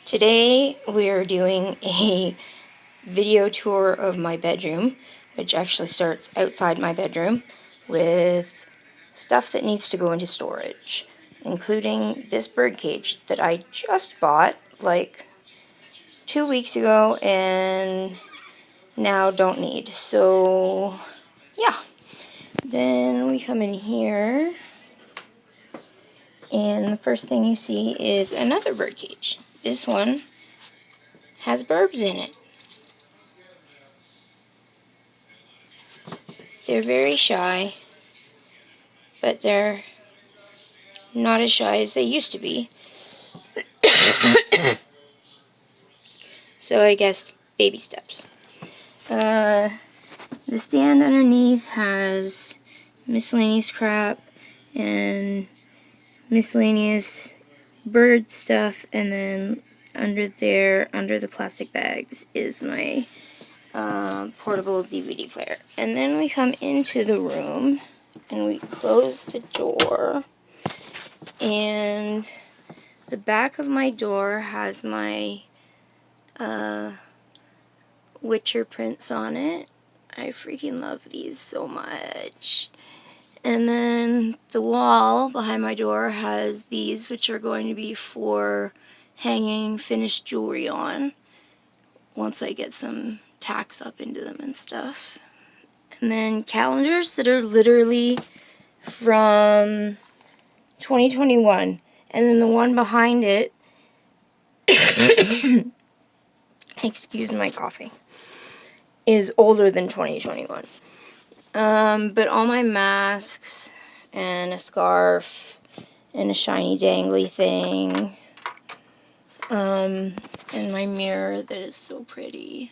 Today we're doing a video tour of my bedroom, which actually starts outside my bedroom with stuff that needs to go into storage, including this bird cage that I just bought like 2 weeks ago and now don't need. So yeah, then we come in here and the first thing you see is another bird cage. This one has burbs in it. They're very shy, but they're not as shy as they used to be. So I guess baby steps. The stand underneath has miscellaneous crap and miscellaneous bird stuff, and then under there, under the plastic bags, is my portable DVD player. And then we come into the room and we close the door, and the back of my door has my Witcher prints on it. I freaking love these so much. And then the wall behind my door has these, which are going to be for hanging finished jewelry on once I get some tacks up into them and stuff. And then calendars that are literally from 2021. And then the one behind it, excuse my coughing, is older than 2021. But all my masks and a scarf and a shiny dangly thing, and my mirror that is so pretty.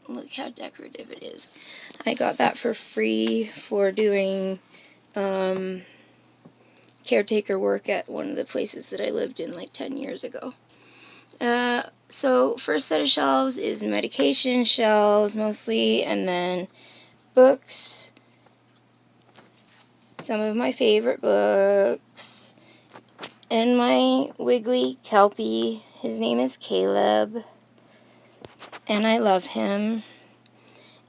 Look how decorative it is. I got that for free for doing caretaker work at one of the places that I lived in like 10 years ago. So first set of shelves is medication shelves mostly, and then books, some of my favorite books, and my wiggly kelpie. His name is Caleb, and I love him.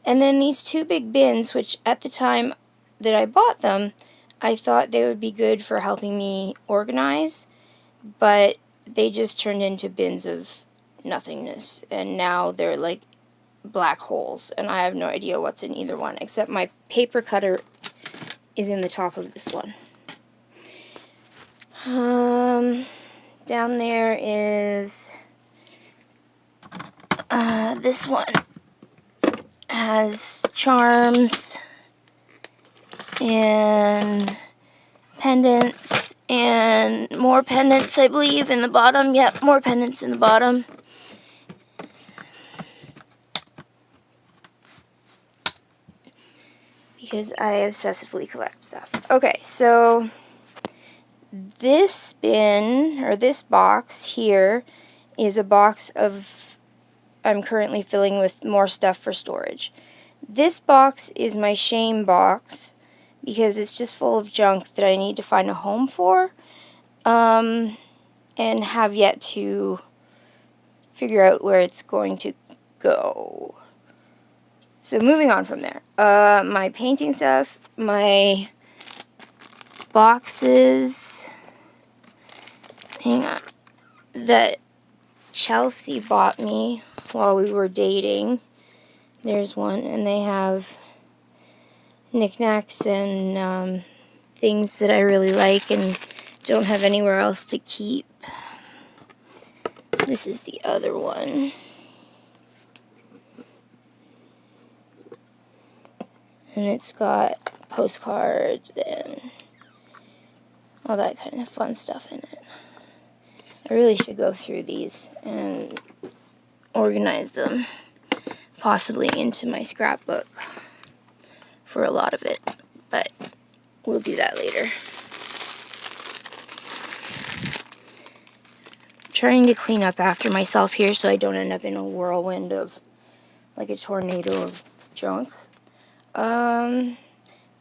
And then these two big bins, which at the time that I bought them, I thought they would be good for helping me organize, but they just turned into bins of nothingness, and now they're like black holes, and I have no idea what's in either one, except my paper cutter is in the top of this one. Down there is this one has charms and pendants and more pendants, I believe, in the bottom. Yep, more pendants in the bottom. Because I obsessively collect stuff. Okay, so this bin, or this box here, is a box of, I'm currently filling with more stuff for storage. This box is my shame box, because it's just full of junk that I need to find a home for, and have yet to figure out where it's going to go. So moving on from there, my painting stuff, my boxes, hang on, that Chelsea bought me while we were dating. There's one, and they have knickknacks and things that I really like and don't have anywhere else to keep. This is the other one. And it's got postcards and all that kind of fun stuff in it. I really should go through these and organize them, possibly into my scrapbook for a lot of it, but we'll do that later. I'm trying to clean up after myself here so I don't end up in a whirlwind of, like a tornado of junk.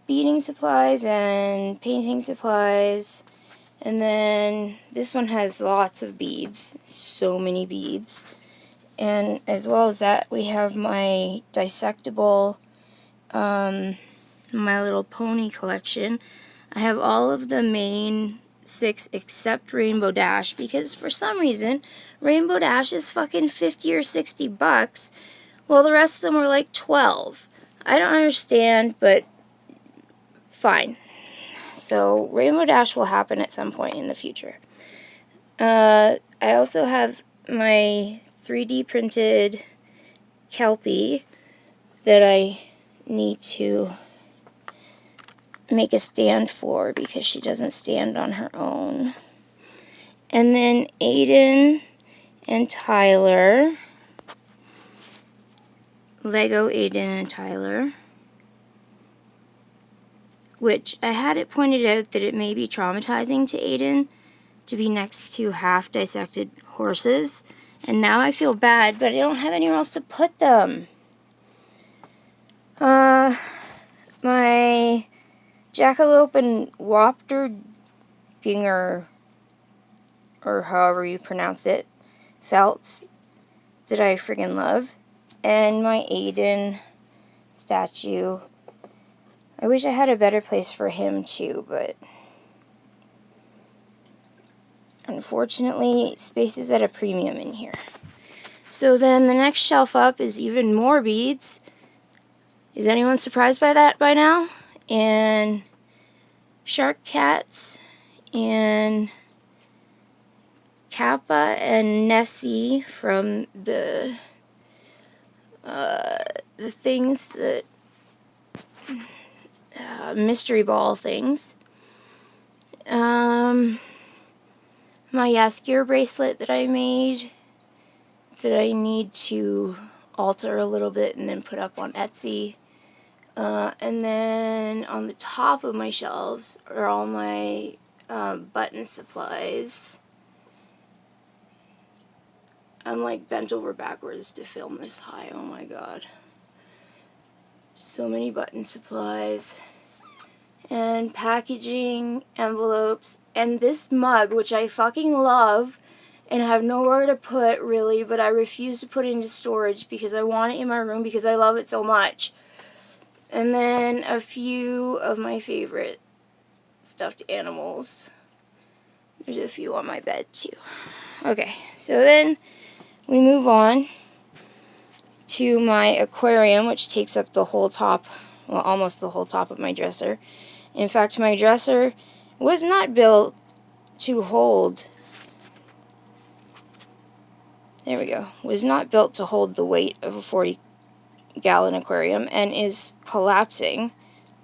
Beading supplies and painting supplies, And then this one has lots of beads, so many beads. And as well as that, we have my dissectable My Little Pony collection. I have all of the main 6 except Rainbow Dash, because for some reason Rainbow Dash is fucking 50 or 60 bucks, while the rest of them were like 12. I don't understand, but fine. So Rainbow Dash will happen at some point in the future. I also have my 3D printed Kelpie that I need to make a stand for because she doesn't stand on her own. And then Aiden and Tyler, Lego Aiden and Tyler, which I had it pointed out that it may be traumatizing to Aiden to be next to half dissected horses, and now I feel bad, but I don't have anywhere else to put them. My Jackalope and Wapterginger, or however you pronounce it, felts that I friggin' love, and my Aiden statue. I wish I had a better place for him too, but unfortunately space is at a premium in here. So then the next shelf up is even more beads. Is anyone surprised by that by now? And shark cats and Kappa and Nessie from the things that mystery ball things. My Yaskier bracelet that I made that I need to alter a little bit and then put up on Etsy. And then on the top of my shelves are all my button supplies. I'm like bent over backwards to film this high. Oh my god. So many button supplies. And packaging, envelopes, and this mug, which I fucking love and have nowhere to put really, but I refuse to put it into storage because I want it in my room because I love it so much. And then a few of my favorite stuffed animals. There's a few on my bed too. Okay, so then we move on to my aquarium, which takes up the whole top, well, almost the whole top of my dresser. In fact, my dresser was not built to hold, there we go, was not built to hold the weight of a 40-gallon aquarium and is collapsing,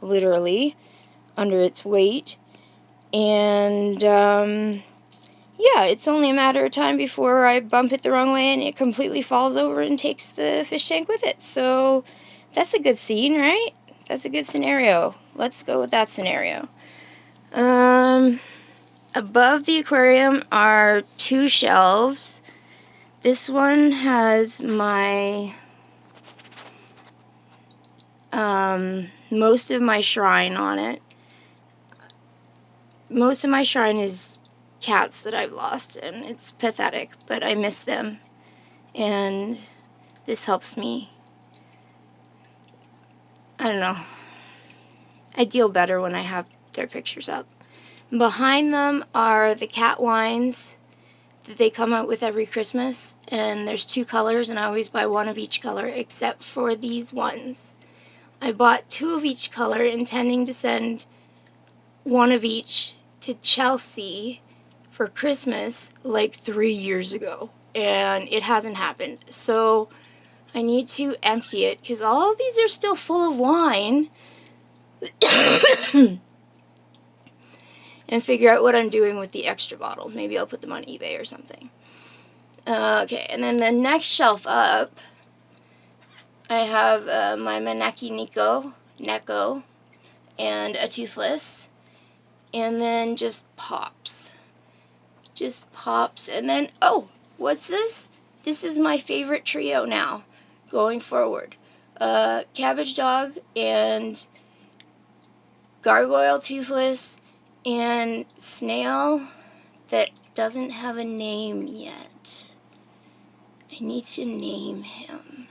literally, under its weight. And, yeah, it's only a matter of time before I bump it the wrong way and it completely falls over and takes the fish tank with it. So, that's a good scene, right? That's a good scenario. Let's go with that scenario. Above the aquarium are 2 shelves. This one has my most of my shrine on it. Most of my shrine is cats that I've lost, and it's pathetic, but I miss them. And this helps me, I don't know, I deal better when I have their pictures up. Behind them are the cat wines that they come out with every Christmas, and there's 2 colors, and I always buy 1 of each color except for these ones. I bought 2 of each color, intending to send 1 of each to Chelsea for Christmas like 3 years ago, and it hasn't happened. So I need to empty it because all of these are still full of wine. And figure out what I'm doing with the extra bottles. Maybe I'll put them on eBay or something. Okay, and then the next shelf up, I have my Maneki Neko, and a Toothless, and then just pops. Just pops, and then, oh, what's this? This is my favorite trio now, going forward. Cabbage Dog and Gargoyle Toothless and snail that doesn't have a name yet. I need to name him.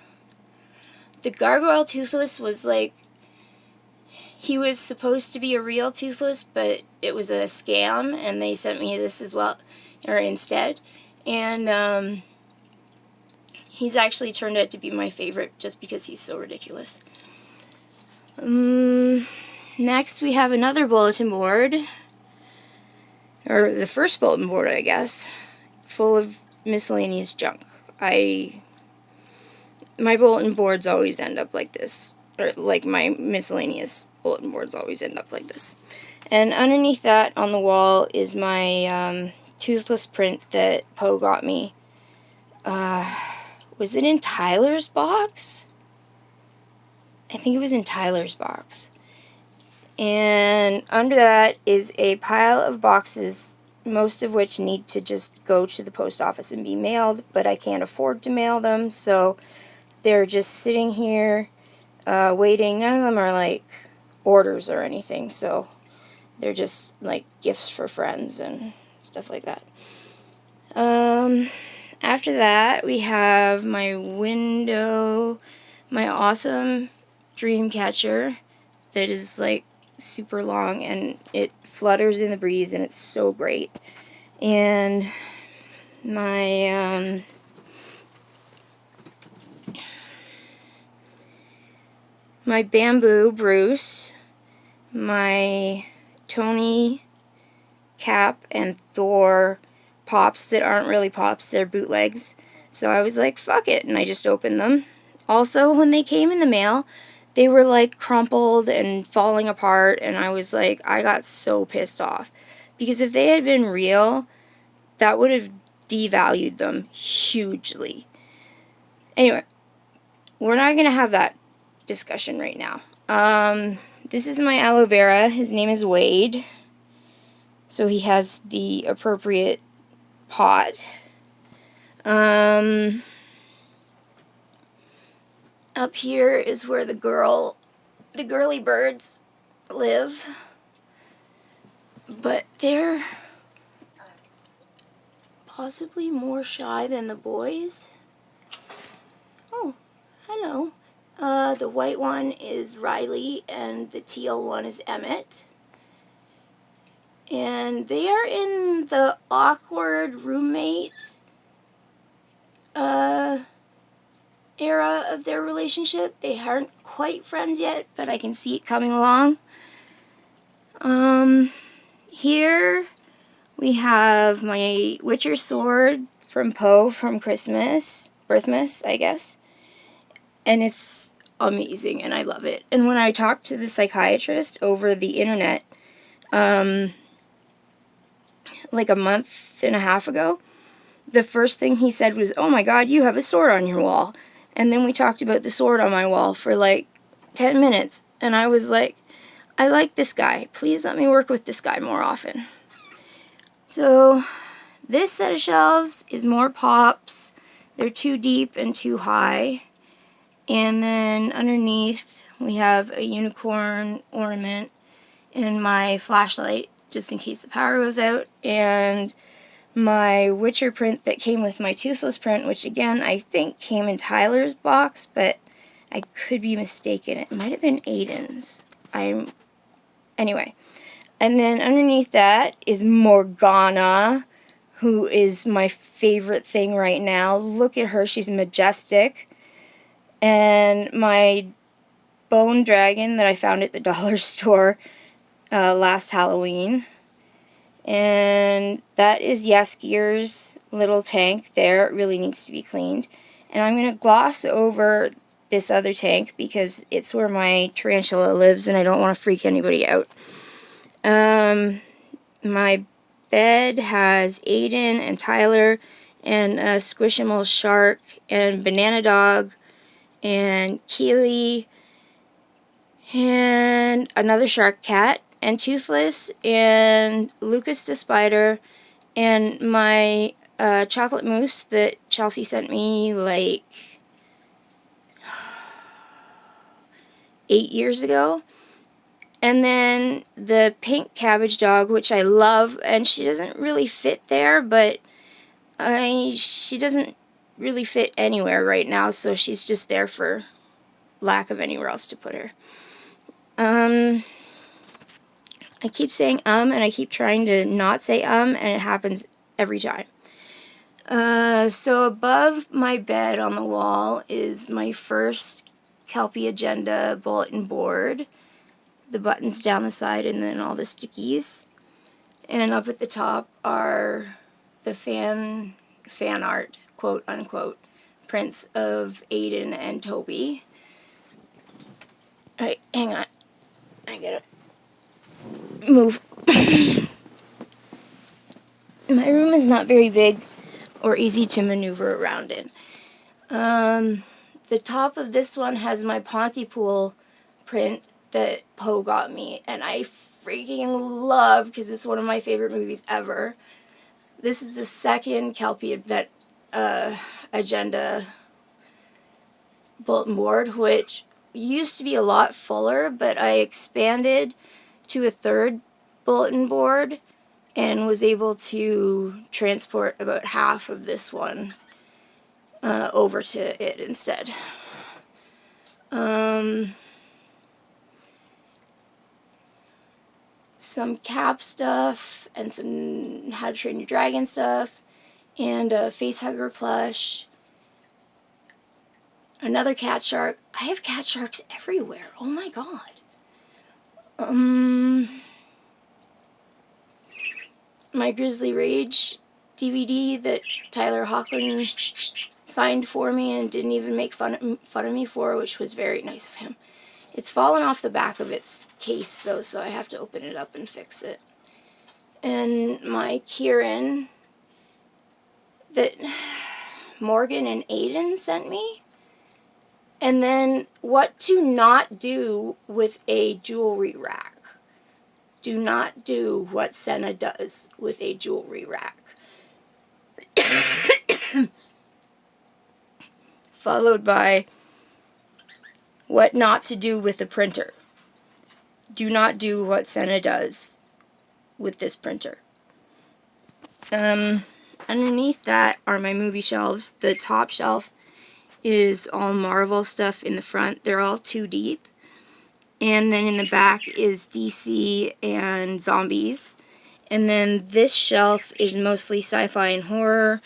The gargoyle toothless was like, he was supposed to be a real toothless, but it was a scam, and they sent me this as well, or instead. And he's actually turned out to be my favorite just because he's so ridiculous. Next we have another bulletin board, or the first bulletin board, I guess, full of miscellaneous junk. My bulletin boards always end up like this, or like my miscellaneous bulletin boards always end up like this. And underneath that on the wall is my toothless print that Poe got me. Was it in Tyler's box? I think it was in Tyler's box. And under that is a pile of boxes, most of which need to just go to the post office and be mailed, but I can't afford to mail them, so they're just sitting here waiting. None of them are like orders or anything, so they're just like gifts for friends and stuff like that. After that, we have my window, my awesome dream catcher that is like super long and it flutters in the breeze and it's so great. And my my bamboo Bruce, my Tony cap and Thor pops that aren't really pops, they're bootlegs. So I was like, fuck it, and I just opened them. Also, when they came in the mail, they were like crumpled and falling apart, and I was like, I got so pissed off. Because if they had been real, that would have devalued them hugely. Anyway, we're not going to have that discussion right now. This is my aloe vera. His name is Wade. So he has the appropriate pot. Up here is where the girly birds live. But they're possibly more shy than the boys. Oh, hello. The white one is Riley and the teal one is Emmett. And they are in the awkward roommate era of their relationship. They aren't quite friends yet, but I can see it coming along. Here we have my Witcher sword from Poe from Christmas, Birthmas, I guess. And it's amazing, and I love it. And when I talked to the psychiatrist over the internet, like a month and a half ago, the first thing he said was, "Oh my God, you have a sword on your wall." And then we talked about the sword on my wall for like 10 minutes. And I was like, I like this guy. Please let me work with this guy more often. So this set of shelves is more pops. They're too deep and too high. And then underneath we have a unicorn ornament and my flashlight, just in case the power goes out, and my Witcher print that came with my toothless print, which again I think came in Tyler's box, but I could be mistaken. It might have been Aiden's. Anyway. And then underneath that is Morgana, who is my favorite thing right now. Look at her, she's majestic. And my bone dragon that I found at the dollar store last Halloween. And that is Yeskier's little tank there. It really needs to be cleaned. And I'm going to gloss over this other tank because it's where my tarantula lives and I don't want to freak anybody out. My bed has Aiden and Tyler and a Squishmallow shark and Banana Dog and Keely and another shark cat and Toothless and Lucas the spider and my chocolate mousse that Chelsea sent me like 8 years ago. And then the pink cabbage dog, which I love, and she doesn't really fit there, but she doesn't really fit anywhere right now, so she's just there for lack of anywhere else to put her. I keep saying and I keep trying to not say and it happens every time. So above my bed on the wall is my first Kelpie Agenda bulletin board. The buttons down the side and then all the stickies. And up at the top are the fan art, quote unquote, prints of Aiden and Toby. Alright, hang on. I gotta move. My room is not very big or easy to maneuver around in. The top of this one has my Pontypool print that Poe got me, and I freaking love because it's one of my favorite movies ever. This is the second Kelpie Agenda bulletin board, which used to be a lot fuller, but I expanded to a third bulletin board and was able to transport about half of this one over to it instead. Some Cap stuff and some How to Train Your Dragon stuff and a Facehugger plush. Another cat shark. I have cat sharks everywhere. Oh my god. My Grizzly Rage DVD that Tyler Hoechlin signed for me and didn't even make fun of me for, which was very nice of him. It's fallen off the back of its case though, so I have to open it up and fix it. And my Kieran that Morgan and Aiden sent me. And then what to not do with a jewelry rack. Do not do what Senna does with a jewelry rack. Followed by what not to do with a printer. Do not do what Senna does with this printer. Underneath that are my movie shelves. The top shelf is all Marvel stuff in the front. They're all too deep. And then in the back is DC and zombies. And then this shelf is mostly sci-fi and horror.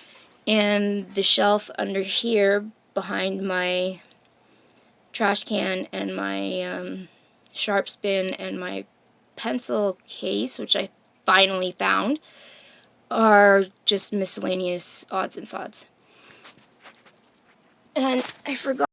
And the shelf under here behind my trash can and my sharps bin and my pencil case, which I finally found, are just miscellaneous odds and sods. And I forgot